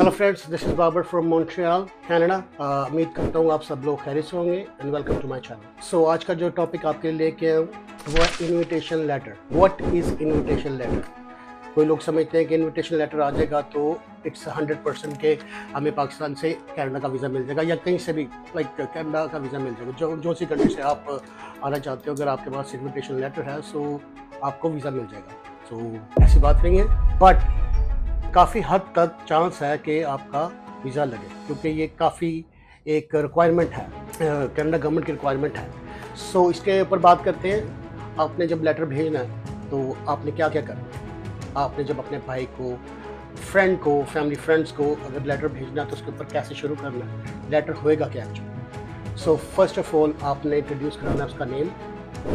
Hello friends, this is Babar from Montreal Canada. उम्मीद करता हूँ आप सब लोग खैरियत से होंगे and welcome to my channel. So आज का जो टॉपिक आपके लिए लेके आया हूँ वो है invitation letter. What is invitation letter? कोई लोग समझते हैं कि इनविटेशन लेटर आ जाएगा तो इट्स 100% के हमें पाकिस्तान से कनाडा का वीज़ा मिल जाएगा या कहीं से भी लाइक कनाडा का वीज़ा मिल जाएगा। जो सी कंट्री से आप आना चाहते हो, अगर आपके पास इनविटेशन लेटर है सो आपको वीज़ा मिल जाएगा। सो ऐसी बात नहीं है, बट काफ़ी हद तक चांस है कि आपका वीज़ा लगे, क्योंकि ये काफ़ी एक रिक्वायरमेंट है, कनाडा गवर्नमेंट की रिक्वायरमेंट है। सो इसके ऊपर बात करते हैं। आपने जब लेटर भेजना है तो आपने क्या क्या करना है। आपने जब अपने भाई को, फ्रेंड को, फैमिली फ्रेंड्स को अगर लेटर भेजना है तो उसके ऊपर कैसे शुरू करना है, लेटर होएगा क्या actually. So first of all आपने इंट्रोड्यूस कराना है उसका नेम,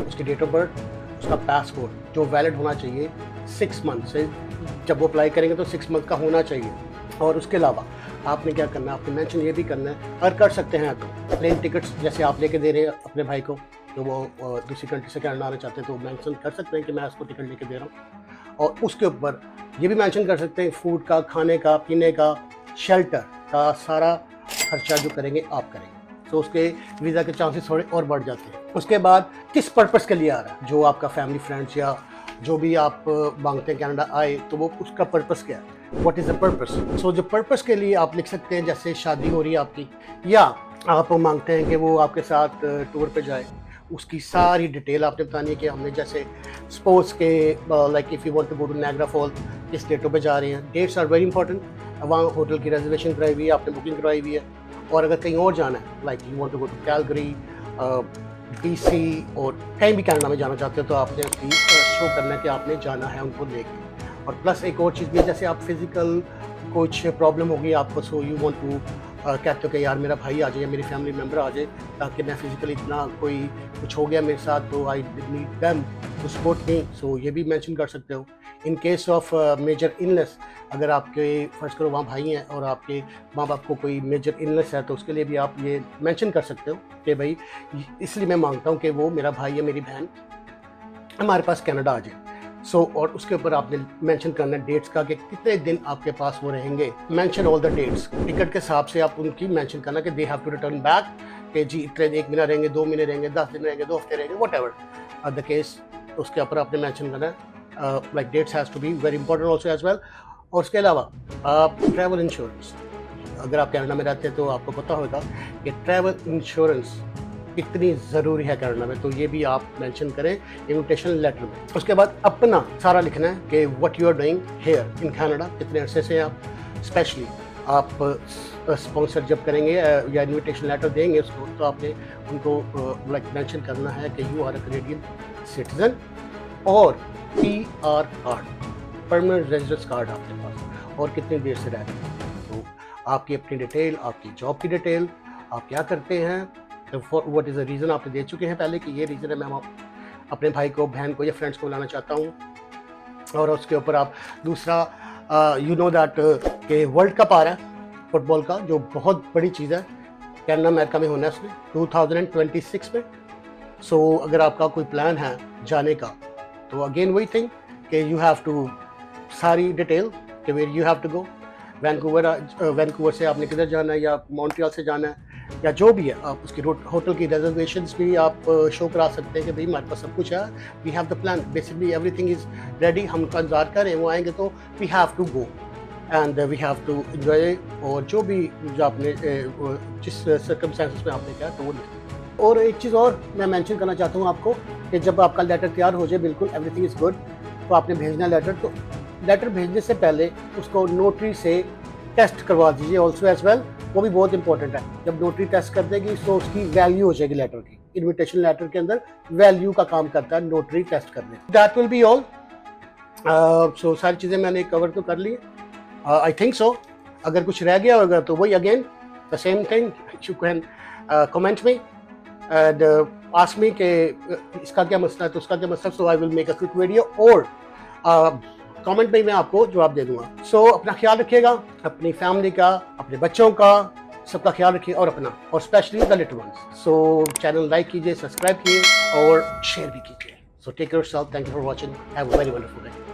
उसकी डेट ऑफ बर्थ, उसका पासपोर्ट जो वैलिड होना चाहिए 6 मंथ से। जब वो अप्लाई करेंगे तो 6 मंथ का होना चाहिए। और उसके अलावा आपने क्या करना है, आपने मेंशन ये भी करना है, और कर सकते हैं तो प्लेन टिकट्स जैसे आप लेके दे रहे हैं अपने भाई को, तो वो दूसरी कंट्री से कनाडा आना चाहते हैं तो मेंशन कर सकते हैं कि मैं उसको टिकट लेके दे रहा हूँ। और उसके ऊपर ये भी मेंशन कर सकते हैं फूड का, खाने का, पीने का, शेल्टर का सारा खर्चा जो करेंगे आप करेंगे। तो उसके वीज़ा के चांसेस थोड़े और बढ़ जाते हैं। उसके बाद किस पर्पस के लिए आ रहा है, जो आपका फैमिली फ्रेंड्स या जो भी आप मांगते हैं कनाडा आए, तो वो उसका पर्पस क्या है, व्हाट इज़ द पर्पस। सो जो पर्पस के लिए आप लिख सकते हैं, जैसे शादी हो रही है आपकी, या आप मांगते हैं कि वो आपके साथ टूर पे जाए, उसकी सारी डिटेल आपने बतानी है कि हमने जैसे स्पोर्ट्स के like if you want to go to Niagara fall, किस डेटों पे जा रहे हैं। Dates are very important. वहाँ होटल की रिजर्वेशन कराई हुई है, आपने बुकिंग करवाई हुई है। और अगर कहीं और जाना है, like you want to go to Calgary, BC, और कहीं भी कनाडा में जाना चाहते हो, तो आपने उसकी शो करना है कि आपने जाना है उनको लेके। और प्लस एक और चीज़ भी है, जैसे आप फिज़िकल कुछ प्रॉब्लम होगी आपको, सो यू वांट टू कहते हो कि यार मेरा भाई आ जाए या मेरी फैमिली मेम्बर आ जाए, ताकि मैं फिज़िकली इतना कोई कुछ हो गया मेरे साथ तो I need them to support me. So ये भी मेंशन कर सकते हो। In case of major illness, अगर आपके फ़र्ज़ करो वहाँ भाई हैं और आपके माँ बाप को कोई मेजर इलनेस है, तो उसके लिए भी आप ये मेंशन कर सकते हो कि भाई इसलिए मैं मांगता हूँ कि वो मेरा भाई या मेरी बहन हमारे पास कनाडा आ जाए। सो और उसके ऊपर आपने मेंशन करना है डेट्स का कि कितने दिन आपके पास वो रहेंगे। Mention all the dates. Ticket के हिसाब से आप उनकी मेंशन करना कि they have to return back, कि जी इतने 1 महीना रहेंगे, 2 महीने रहेंगे, 10 दिन रहेंगे, 2 हफ्ते रहेंगे, वट एवर द केस। उसके ऊपर आपने मेंशन करना है like dates has to be very important also as well. और उसके अलावा ट्रैवल इंश्योरेंस, अगर आप कनाडा में रहते हैं तो आपको पता होगा कि ट्रैवल इंश्योरेंस कितनी ज़रूरी है कनाडा में, तो ये भी आप मेंशन करें इनविटेशन लेटर में। उसके बाद अपना सारा लिखना है कि what you are doing here in Canada, कितने अरसे से आप, स्पेशली आप स्पॉन्सर जब करेंगे या इनविटेशन लेटर देंगे उसको, तो आपने उनको लाइक मेंशन करना है कि you are a Canadian citizen और PR card, permanent residence card आपके पास, और कितनी देर से रह रहे हैं। तो आपकी अपनी डिटेल, आपकी जॉब की डिटेल, आप क्या करते हैं, व्हाट इज़ द रीज़न आपने दे चुके हैं पहले कि ये रीज़न है, मैं अपने भाई को, बहन को या फ्रेंड्स को बुलाना चाहता हूँ। और उसके ऊपर आप दूसरा यू नो दैट कि वर्ल्ड कप आ रहा है फुटबॉल का, जो बहुत बड़ी चीज़ है, कनाडा अमेरिका में होना है उसमें 2026 में। सो अगर आपका कोई प्लान है जाने का, तो अगेन वही थिंग कि यू हैव टू सारी डिटेल कि where you have to go. Vancouver से आपने किधर जाना है, या मॉन्ट्रियल से जाना है, या जो भी है, आप उसकी होटल की रिजर्वेशंस भी आप शो करा सकते हैं कि भाई हमारे पास सब कुछ है, we have the plan, basically everything is ready, हम उनका इंतजार करें, वो आएंगे तो we have to go and we have to enjoy. और जो आपने जिस सर्कमस्टेंसेस में आपने किया तो वो लिखें। और एक चीज़ और मैं मेंशन करना चाहता हूँ आपको कि जब आपका लेटर तैयार हो जाए, बिल्कुल एवरीथिंग इज़ गुड, तो आपने भेजना लेटर, तो लेटर भेजने से पहले उसको नोटरी से टेस्ट करवा दीजिए ऑल्सो एज वेल। वो भी बहुत इंपॉर्टेंट है। जब नोटरी टेस्ट कर देगी तो उसकी वैल्यू हो जाएगी लेटर की। इनविटेशन लेटर के अंदर वैल्यू का काम करता है नोटरी टेस्ट करने। That will be all. So सारी चीज़ें मैंने कवर तो कर ली, आई थिंक सो। अगर कुछ रह गया होगा तो वही again the same thing, you can comment me and ask me कि इसका क्या मसला है, तो उसका क्या मसला, so I will make a quick video, और कमेंट में मैं आपको जवाब दे दूंगा। सो अपना ख्याल रखिएगा, अपनी फैमिली का, अपने बच्चों का, सबका ख्याल रखिए, और अपना, और specially the little ones. So channel like कीजिए, सब्सक्राइब कीजिए और शेयर भी कीजिए। So take care of yourself, thank you for watching, have a very wonderful day.